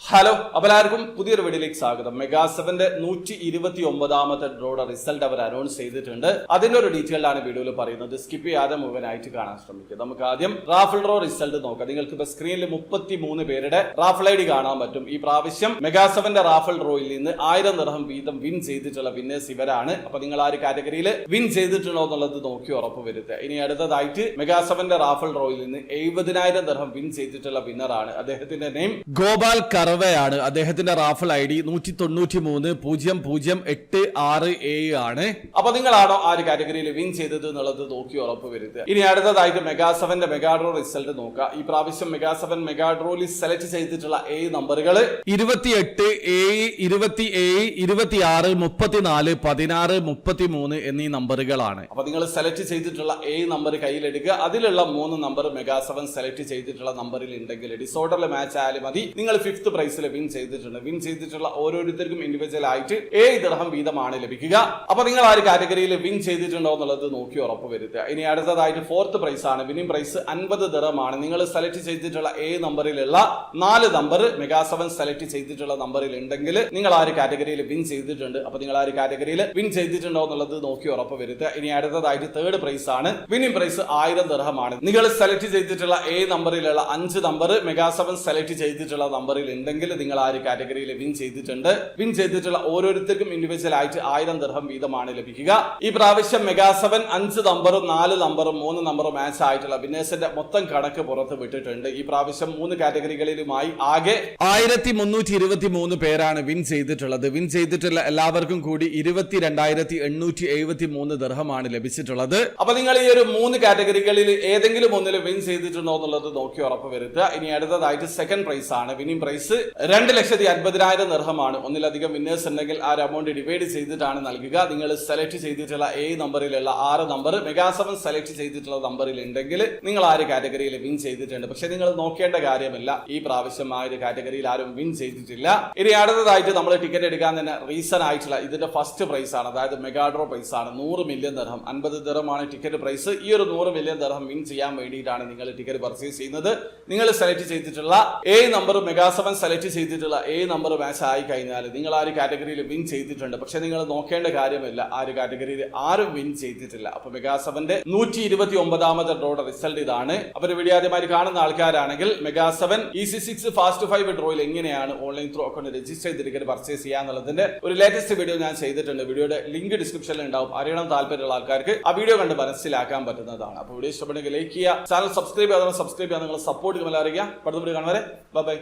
Hello, എല്ലാവർക്കും പുതിയൊരു വീഡിയോയിലേക്ക് സ്വാഗതം. മെഗാ 7ന്റെ 129ാമത്തെ ഡ്രോയുടെ റിസൾട്ട് അവർ അനൗൺസ് ചെയ്തിട്ടുണ്ട്. അതിന്റെ ഒരു ഡീറ്റെയിൽഡ് ആണ് വീഡിയോയിൽ പറയുന്നത്. സ്കിപ്പ് ചെയ്യാതെ മുഴുവനായിട്ട് കാണാൻ ശ്രമിക്കുക. നമുക്ക് ആദ്യം റാഫിൾ ഡ്രോ റിസൾട്ട് നോക്കാം. നിങ്ങൾക്ക് ഇപ്പൊ സ്ക്രീനിൽ 33 പേരുടെ റാഫിൾ ഐഡി കാണാൻ പറ്റും. ഈ പ്രാവശ്യം മെഗാ 7ന്റെ റാഫിൾ ഡ്രോയിൽ നിന്ന് 1000 ദിർഹം വീതം വിൻ ചെയ്തിട്ടുള്ള വിന്നേഴ്സ് ഇവരാണ്. അപ്പൊ നിങ്ങൾ ആ ഒരു കാറ്റഗറിയിൽ വിൻ ചെയ്തിട്ടുണ്ടോ എന്നുള്ളത് നോക്കി ഉറപ്പ് വരുത്തുക. ഇനി അടുത്തതായിട്ട് മെഗാ 7ന്റെ റാഫിൾ ഡ്രോയിൽ നിന്ന് 70,000 ദിർഹം വിൻ ചെയ്തിട്ടുള്ള വിന്നറാണ്. അദ്ദേഹത്തിന്റെ നെയിം ഗോപാൽ കറവയാണ്. അദ്ദേഹത്തിന്റെ റാഫിൾ ഐ ഡി 193-0086 ആണ്. അപ്പൊ നിങ്ങളാണോ ആ ഒരു കാറ്റഗറിയിൽ വിൻ ചെയ്തത് എന്നുള്ളത് നോക്കി ഉറപ്പ് വരുത്തുക. ഇനി അടുത്തതായിട്ട് മെഗാ 7ന്റെ മെഗാ ഡ്രോ റിസൾട്ട് നോക്കാം. ഈ പ്രാവശ്യം മെഗാ 7 മെഗാ ഡ്രോയിൽ സെലക്ട് ചെയ്തിട്ടുള്ള നമ്പറുകൾ 28, 27, 26, 34, 16, 33 എന്നീ നമ്പറുകളാണ്. അപ്പൊ നിങ്ങൾ സെലക്ട് ചെയ്തിട്ടുള്ള നമ്പർ കയ്യിലെടുക്കുക. അതിലുള്ള 3 നമ്പർ മെഗാ 7 സെലക്ട് ചെയ്തിട്ടുള്ള നമ്പറിൽ ഉണ്ടെങ്കിൽ ഡിസോർഡറിൽ മാച്ച് ആയാലും മതി. നിങ്ങൾ 5th പ്രൈസിൽ വിൻ ചെയ്തിട്ടുണ്ട്. വിൻ ചെയ്തിട്ടുള്ള ഓരോരുത്തർക്കും ഇൻഡിവിജ്വൽ ആയിട്ട് 7 ദിർഹം വീതമാണ് ലഭിക്കുക. അപ്പൊ നിങ്ങൾ ആ ഒരു കാറ്റഗറിയിൽ വിൻ ചെയ്തിട്ടുണ്ടോ എന്നുള്ളത് നോക്കി ഉറപ്പ് വരുത്തുക. ഇനി അടുത്തതായിട്ട് 4th പ്രൈസ് ആണ്. Winning price 50 ദിർഹമാണ്. നിങ്ങൾ സെലക്ട് ചെയ്തിട്ടുള്ള നമ്പറിലുള്ള 4 നമ്പർ മെഗാ 7 സെലക്ട് ചെയ്തിട്ടുള്ള നമ്പറിൽ ഉണ്ടെങ്കിൽ നിങ്ങൾ ആ ഒരു കാറ്റഗറിയിൽ വിൻ ചെയ്തിട്ടുണ്ട്. അപ്പൊ നിങ്ങൾ ആ ഒരു കാറ്റഗറിയിൽ വിൻ ചെയ്തിട്ടുണ്ടോ എന്നുള്ളത് നോക്കി ഉറപ്പ് വരുത്തുക. ഇനി അടുത്തതായിട്ട് 3rd പ്രൈസ് ആണ്. Winning price 1000 ദിർഹമാണ്. നിങ്ങൾ സെലക്ട് ചെയ്തിട്ടുള്ള നമ്പറിലുള്ള 5 നമ്പർ മെഗാ 7 സെലക്ട് ചെയ്തിട്ടുള്ള നമ്പറിൽ ഉണ്ടെങ്കിൽ നിങ്ങൾ ആ ഒരു കാറ്റഗറിയിൽ വിൻ ചെയ്തിട്ടുണ്ട്. വിൻ ചെയ്തിട്ടുള്ള ഓരോരുത്തർക്കും ഇൻഡിവിജ്വൽ ആയിട്ട് 1000 ദിർഹം വീതമാണ് ലഭിക്കുക. ഈ പ്രാവശ്യം മെഗാ 7 5 നമ്പറും 4 നമ്പറും 3 നമ്പറും മാച്ച് ആയിട്ടുള്ള വിന്നേഴ്സിന്റെ മൊത്തം കണക്ക് പുറത്ത് വിട്ടിട്ടുണ്ട്. ഈ പ്രാവശ്യം 3 കാറ്റഗറികളിലുമായി ആകെ 1323 പേരാണ് വിൻ ചെയ്തിട്ടുള്ളത്. വിൻ ചെയ്തിട്ടുള്ള എല്ലാവർക്കും കൂടി 22,873 ദിർഹമാണ് ലഭിച്ചിട്ടുള്ളത്. അപ്പൊ നിങ്ങൾ ഈ ഒരു 3 കാറ്റഗറികളിൽ ഏതെങ്കിലും ഒന്നിൽ വിൻ ചെയ്തിട്ടുണ്ടോ എന്നുള്ളത് നോക്കി ഉറപ്പ് വരുത്തുക. ഇനി അടുത്തതായിട്ട് 2nd പ്രൈസ് ആണ്. Winning price 2,50,000 ദിർഹമാണ്. ഒന്നിലധികം വിന്നേഴ്സ് ഉണ്ടെങ്കിൽ ആ ഒരു എമൗണ്ട് ഡിവൈഡ് ചെയ്തിട്ടാണ് നൽകുക. നിങ്ങൾ സെലക്ട് ചെയ്തിട്ടുള്ള നമ്പറിലുള്ള 6 നമ്പർ മെഗാ 7 സെലക്ട് ചെയ്തിട്ടുള്ള നമ്പറിൽ ഉണ്ടെങ്കിൽ നിങ്ങൾ ആ ഒരു കാറ്റഗറിയിൽ വിൻ ചെയ്തിട്ടുണ്ട്. പക്ഷെ നിങ്ങൾ നോക്കേണ്ട കാര്യമില്ല, ഈ പ്രാവശ്യം ആ ഒരു കാറ്റഗറിയിൽ ആരും വിൻ ചെയ്തിട്ടില്ല. ഇനി അടുത്തതായിട്ട് നമ്മൾ ടിക്കറ്റ് എടുക്കാൻ തന്നെ റീസൺ ആയിട്ടുള്ള ഇതിന്റെ ഫസ്റ്റ് പ്രൈസ് ആണ്. അതായത് മെഗാ ഡ്രോ പ്രൈസ് ആണ്. 100 മില്യൺ ദിർഹം. 50 ദിർഹമാണ് ടിക്കറ്റ് പ്രൈസ്. ഈ ഒരു 100 മില്യൺ ദിർഹം വിൻ ചെയ്യാൻ വേണ്ടിയിട്ടാണ് നിങ്ങൾ ടിക്കറ്റ് പർച്ചേസ് ചെയ്യുന്നത്. നിങ്ങൾ സെലക്ട് ചെയ്തിട്ടുള്ള നമ്പർ മെഗാ 7 സെലക്ട് ചെയ്തിട്ടുള്ള നമ്പർ മാച്ച് ആയി കഴിഞ്ഞാൽ നിങ്ങൾ ആ ഒരു കാറ്റഗറിയിൽ വിൻ ചെയ്തിട്ടുണ്ട്. പക്ഷെ നിങ്ങൾ നോക്കേണ്ട കാര്യമില്ല, ആ ഒരു കാറ്റഗറിയിൽ ആരും വിൻ ചെയ്തിട്ടില്ല. അപ്പൊ മെഗാ 7ന്റെ 129ാമത്തെ ഡ്രോയുടെ റിസൾട്ട് ഇതാണ്. അപ്പൊ വീഡിയോ ആദ്യമായി കാണുന്ന ആൾക്കാരാണെങ്കിൽ മെഗാ 7 EC6 ഫാസ്റ്റ് 5 ഡ്രോയിൽ എങ്ങനെയാണ് ഓൺലൈൻ ത്രൂ അക്കൗണ്ട് രജിസ്റ്റർ ചെയ്ത് ടിക്കറ്റ് പർച്ചേസ് ചെയ്യാന്നുള്ളതിന്റെ ഒരു ലേറ്റസ്റ്റ് വീഡിയോ ഞാൻ ചെയ്തിട്ടുണ്ട്. വീഡിയോയുടെ ലിങ്ക് ഡിസ്ക്രിപ്ഷനിൽ ഉണ്ടാവും. അറിയണം താല്പര്യമുള്ള ആൾക്കാർക്ക് ആ വീഡിയോ കണ്ട് മനസ്സിലാക്കാൻ പറ്റുന്നതാണ്. അപ്പോൾ വീഡിയോ ഇഷ്ടപ്പെടുന്നെങ്കിൽ ലൈക്ക് ചെയ്യുക, ചാനൽ സബ്സ്ക്രൈബ് ചെയ്യാതെ സബ്സ്ക്രൈബ് ചെയ്യാൻ നിങ്ങൾ സപ്പോർട്ട് ചെയ്യുമ്പോൾ അറിയിക്കുക. അടുത്ത വീഡിയോ കാണുവരെ ബൈ.